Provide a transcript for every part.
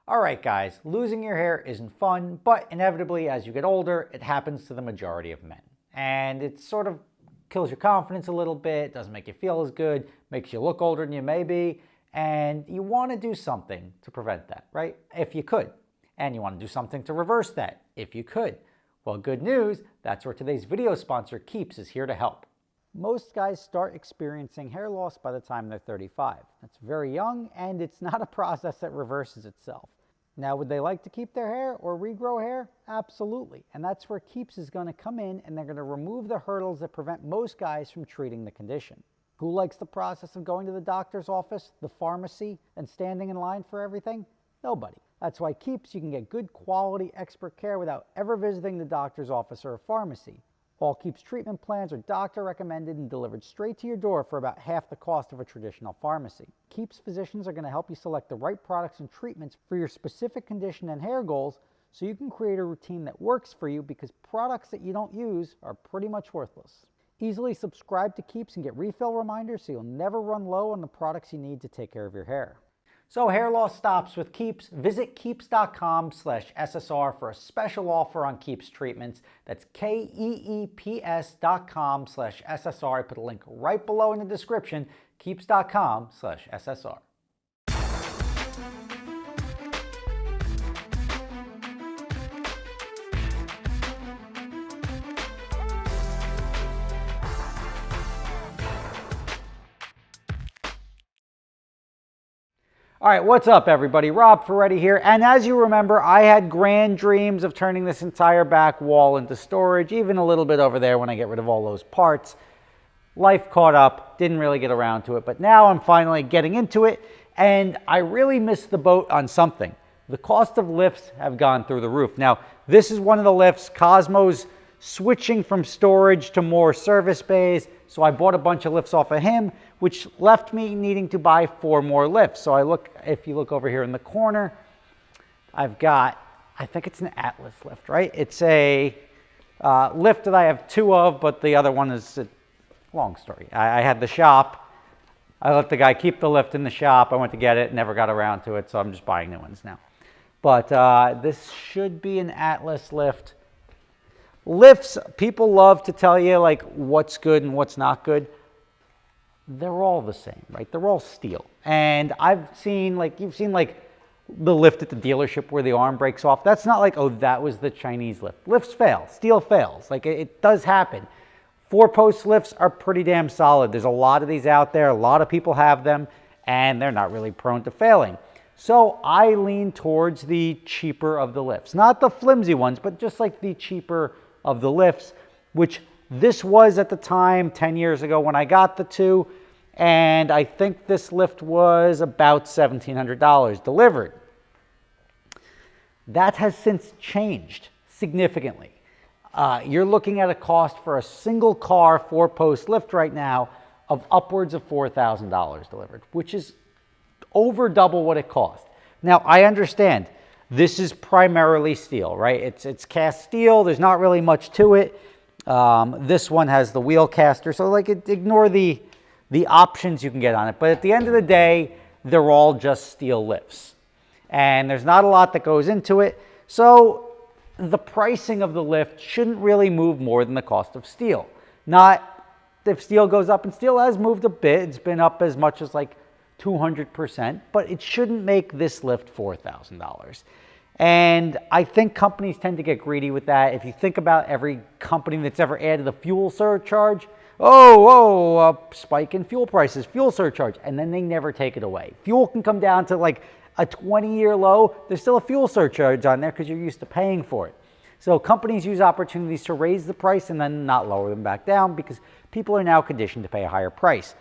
All right, guys, losing your hair isn't fun, but inevitably, as you get older, it happens to the majority of men. And it sort of kills your confidence a little bit, doesn't make you feel as good, makes you look older than you may be, and you want to do something to prevent that, right? If you could. And you want to do something to reverse that, if you could. Well, good news, that's where today's video sponsor, Keeps, is here to help. Most guys start experiencing hair loss by the time they're 35. That's very young, and it's not a process that reverses itself. Now, would they like to keep their hair or regrow hair? Absolutely. And that's where Keeps is going to come in, and they're going to remove the hurdles that prevent most guys from treating the condition. Who likes the process of going to the doctor's office, the pharmacy, and standing in line for everything? Nobody. That's why Keeps, you can get good quality expert care without ever visiting the doctor's office or a pharmacy. All Keeps treatment plans are doctor recommended and delivered straight to your door for about half the cost of a traditional pharmacy. Keeps physicians are going to help you select the right products and treatments for your specific condition and hair goals so you can create a routine that works for you, because products that you don't use are pretty much worthless. Easily subscribe to Keeps and get refill reminders so you'll never run low on the products you need to take care of your hair. So hair loss stops with Keeps. Visit keeps.com/SSR for a special offer on Keeps treatments. That's KEEPS.com/SSR. I put a link right below in the description, keeps.com/SSR. All right, what's up everybody? Rob Ferretti here, and as you remember, I had grand dreams of turning this entire back wall into storage, even a little bit over there when I get rid of all those parts. Life caught up, didn't really get around to it, but now I'm finally getting into it, and I really missed the boat on something. The cost of lifts have gone through the roof. Now, this is one of the lifts. Cosmo's switching from storage to more service bays, so I bought a bunch of lifts off of him, which left me needing to buy 4 more lifts. So if you look over here in the corner, I've got, I think it's an Atlas lift, right? It's a lift that I have 2 of, but the other one is a long story. I had the shop. I let the guy keep the lift in the shop. I went to get it, never got around to it, so I'm just buying new ones now. But this should be an Atlas lift. Lifts, people love to tell you like what's good and what's not good. They're all the same, right? They're all steel. And I've seen, like, you've seen like the lift at the dealership where the arm breaks off. That's not like, oh, that was the Chinese lift. Lifts fail, steel fails. Like it does happen. 4-post lifts are pretty damn solid. There's a lot of these out there. A lot of people have them, and they're not really prone to failing. So I lean towards the cheaper of the lifts. Not the flimsy ones, but just like the cheaper of the lifts, which this was at the time 10 years ago when I got the 2, and I think this lift was about $1,700 delivered. That has since changed significantly. You're looking at a cost for a single car 4-post lift right now of upwards of $4,000 delivered, which is over double what it cost. Now, I understand this is primarily steel, right? It's cast steel. There's not really much to it. This one has the wheel caster, so like ignore the options you can get on it. But at the end of the day, they're all just steel lifts, and there's not a lot that goes into it. So the pricing of the lift shouldn't really move more than the cost of steel. Not if steel goes up, and steel has moved a bit. It's been up as much as like 200%, but it shouldn't make this lift $4,000. And I think companies tend to get greedy with that. If you think about every company that's ever added a fuel surcharge, spike in fuel prices, fuel surcharge, and then they never take it away. Fuel can come down to like a 20-year low. There's still a fuel surcharge on there because you're used to paying for it. So companies use opportunities to raise the price and then not lower them back down because people are now conditioned to pay a higher price.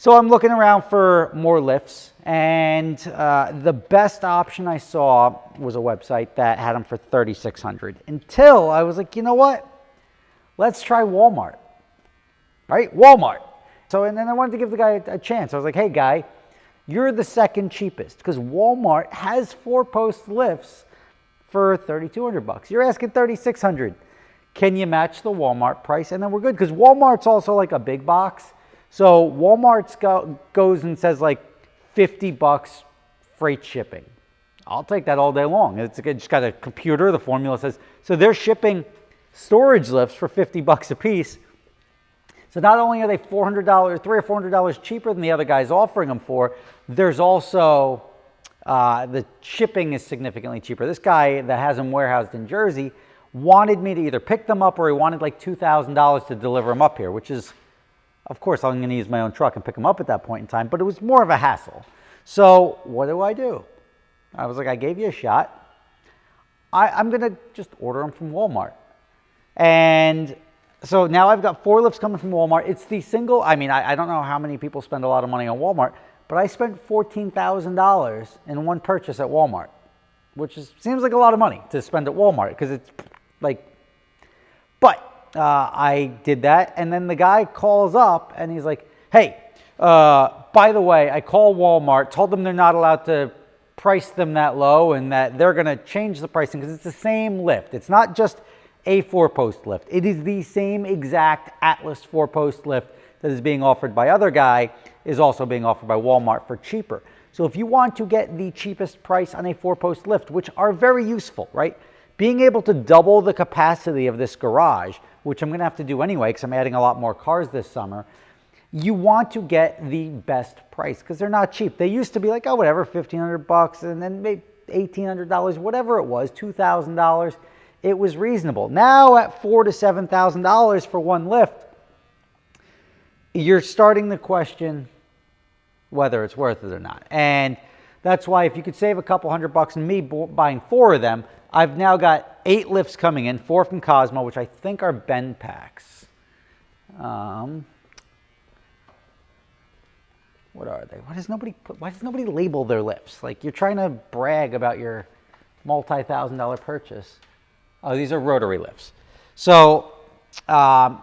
So I'm looking around for more lifts, and the best option I saw was a website that had them for $3,600, until I was like, you know what? Let's try Walmart, right? Walmart. So, and then I wanted to give the guy a chance. I was like, hey guy, you're the second cheapest, because Walmart has 4-post lifts for $3,200. You're asking $3,600. Can you match the Walmart price? And then we're good, because Walmart's also like a big box. So Walmart goes and says like $50 freight shipping I'll take that all day long. It's just got a computer. The formula says, so they're shipping storage lifts for $50 a piece. So not only are they $400, $300 or $400 cheaper than the other guy's offering them for, there's also the shipping is significantly cheaper. This guy that has them warehoused in Jersey wanted me to either pick them up or he wanted like $2,000 to deliver them up here, which is, of course, I'm going to use my own truck and pick them up at that point in time, but it was more of a hassle. So what do? I was like, I gave you a shot. I'm going to just order them from Walmart. And so now I've got 4 lifts coming from Walmart. It's the single, I mean, I don't know how many people spend a lot of money on Walmart, but I spent $14,000 in one purchase at Walmart, which seems like a lot of money to spend at Walmart because it's like, but I did that. And then the guy calls up and he's like, hey, by the way, I called Walmart, told them they're not allowed to price them that low and that they're going to change the pricing because it's the same lift. It's not just a 4-post lift. It is the same exact Atlas 4-post lift that is being offered by other guy is also being offered by Walmart for cheaper. So if you want to get the cheapest price on a 4-post lift, which are very useful, right? Being able to double the capacity of this garage, which I'm going to have to do anyway because I'm adding a lot more cars this summer, you want to get the best price because they're not cheap. They used to be like, oh, whatever, $1,500 and then maybe $1,800, whatever it was, $2,000. It was reasonable. Now at $4,000 to $7,000 for one lift, you're starting to question whether it's worth it or not. And that's why if you could save a couple $100 in me buying 4 of them, I've now got 8 lifts coming in, 4 from Cosmo, which I think are bend packs. What are they? Why does nobody label their lifts? Like you're trying to brag about your multi-$1,000 purchase. Oh, these are rotary lifts. So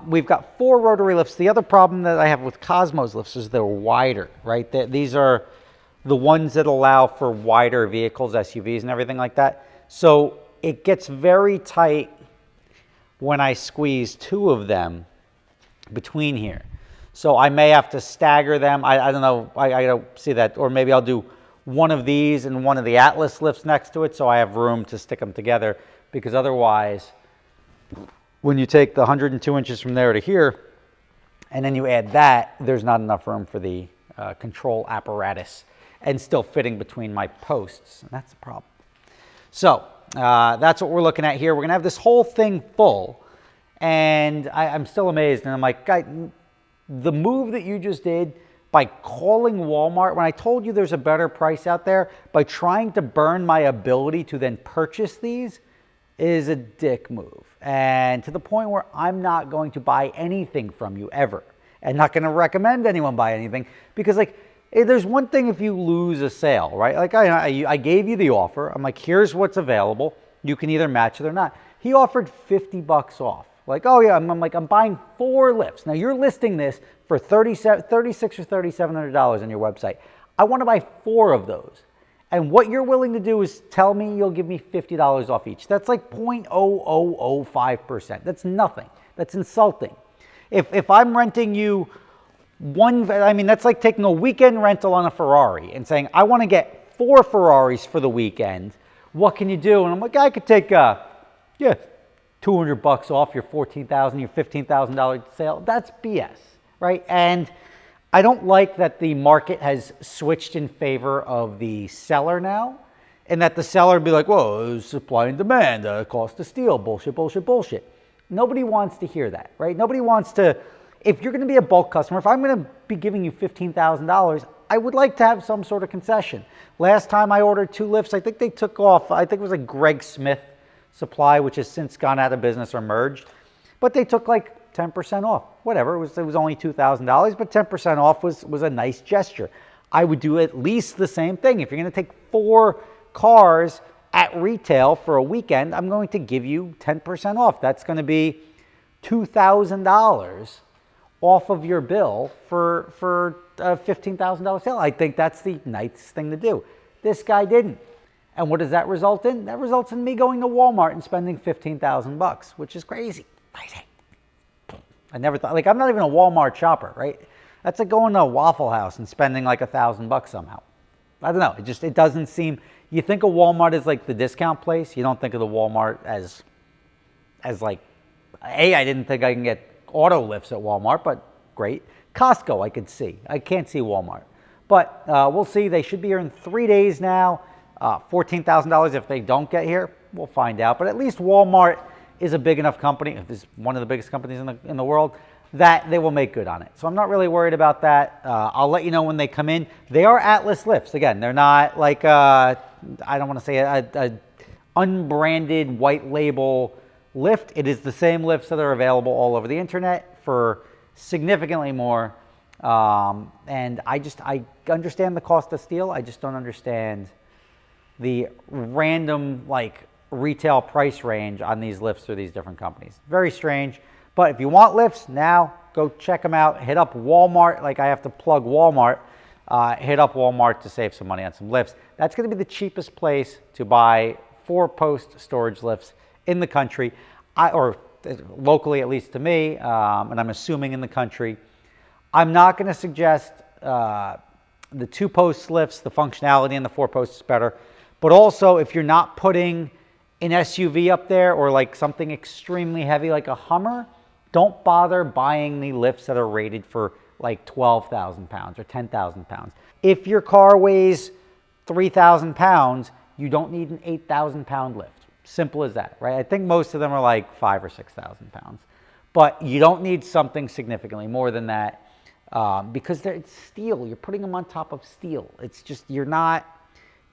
we've got 4 rotary lifts. The other problem that I have with Cosmo's lifts is they're wider, right? These are the ones that allow for wider vehicles, SUVs and everything like that. So it gets very tight when I squeeze 2 of them between here. So I may have to stagger them. I don't know. I don't see that. Or maybe I'll do one of these and one of the Atlas lifts next to it so I have room to stick them together. Because otherwise, when you take the 102 inches from there to here, and then you add that, there's not enough room for the control apparatus and still fitting between my posts. And that's the problem. So that's what we're looking at here. We're going to have this whole thing full. And I'm still amazed. And I'm like, guy, the move that you just did by calling Walmart, when I told you there's a better price out there, by trying to burn my ability to then purchase these, is a dick move. And to the point where I'm not going to buy anything from you ever. And not going to recommend anyone buy anything. Because like, there's one thing if you lose a sale, right? Like I gave you the offer. I'm like, here's what's available. You can either match it or not. He offered $50 off. Like, oh yeah, I'm buying 4 lifts. Now you're listing this for $36 or $3,700 on your website. I want to buy 4 of those. And what you're willing to do is tell me you'll give me $50 off each. That's like 0.0005%. That's nothing. That's insulting. If I'm renting you that's like taking a weekend rental on a Ferrari and saying, I want to get 4 Ferraris for the weekend. What can you do? And I'm like, I could take, $200 off your $14,000, your $15,000 sale. That's BS, right? And I don't like that the market has switched in favor of the seller now, and that the seller would be like, whoa, supply and demand, cost of steel, bullshit. Nobody wants to hear that, right? Nobody wants to, if you're going to be a bulk customer, if I'm going to be giving you $15,000, I would like to have some sort of concession. Last time I ordered 2 lifts, I think they took off, I think it was like Greg Smith Supply, which has since gone out of business or merged, but they took like 10% off. Whatever, it was only $2,000, but 10% off was a nice gesture. I would do at least the same thing. If you're going to take 4 cars at retail for a weekend, I'm going to give you 10% off. That's going to be $2,000 off of your bill for a $15,000 sale. I think that's the nice thing to do. This guy didn't. And what does that result in? That results in me going to Walmart and spending $15,000, which is crazy. I never thought, like, I'm not even a Walmart shopper, right? That's like going to a Waffle House and spending like $1,000 somehow. I don't know. It doesn't seem, you think of Walmart as like the discount place. You don't think of the Walmart as like, I didn't think I can get auto lifts at Walmart, but great. Costco, I could see. I can't see Walmart. But we'll see. They should be here in 3 days now. $14,000 if they don't get here. We'll find out. But at least Walmart is a big enough company. It's one of the biggest companies in the world, that they will make good on it. So I'm not really worried about that. I'll let you know when they come in. They are Atlas lifts. Again, they're not like, I don't want to say a unbranded white label lift. It is the same lifts that are available all over the internet for significantly more. And I understand the cost of steel. I just don't understand the random like retail price range on these lifts through these different companies. Very strange. But if you want lifts now, go check them out. Hit up Walmart. Like I have to plug Walmart. Hit up Walmart to save some money on some lifts. That's going to be the cheapest place to buy 4-post storage lifts in the country, or locally at least to me, and I'm assuming in the country. I'm not going to suggest the 2-post lifts. The functionality in the 4-post is better. But also, if you're not putting an SUV up there or like something extremely heavy like a Hummer, don't bother buying the lifts that are rated for like 12,000 pounds or 10,000 pounds. If your car weighs 3,000 pounds, you don't need an 8,000 pound lift. Simple as that, right? I think most of them are like 5,000 or 6,000 pounds. But you don't need something significantly more than that because it's steel. You're putting them on top of steel. It's just, you're not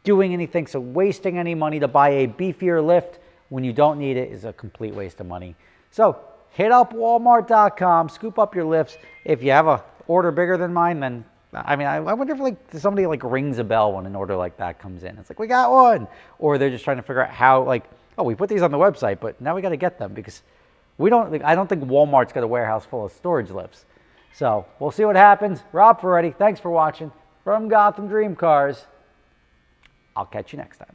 doing anything. So wasting any money to buy a beefier lift when you don't need it is a complete waste of money. So hit up walmart.com, scoop up your lifts. If you have a order bigger than mine, then I wonder if like somebody like rings a bell when an order like that comes in. It's like, we got one. Or they're just trying to figure out how, like, oh, we put these on the website, but now we got to get them because I don't think Walmart's got a warehouse full of storage lifts. So we'll see what happens. Rob Ferretti, thanks for watching from Gotham Dream Cars. I'll catch you next time.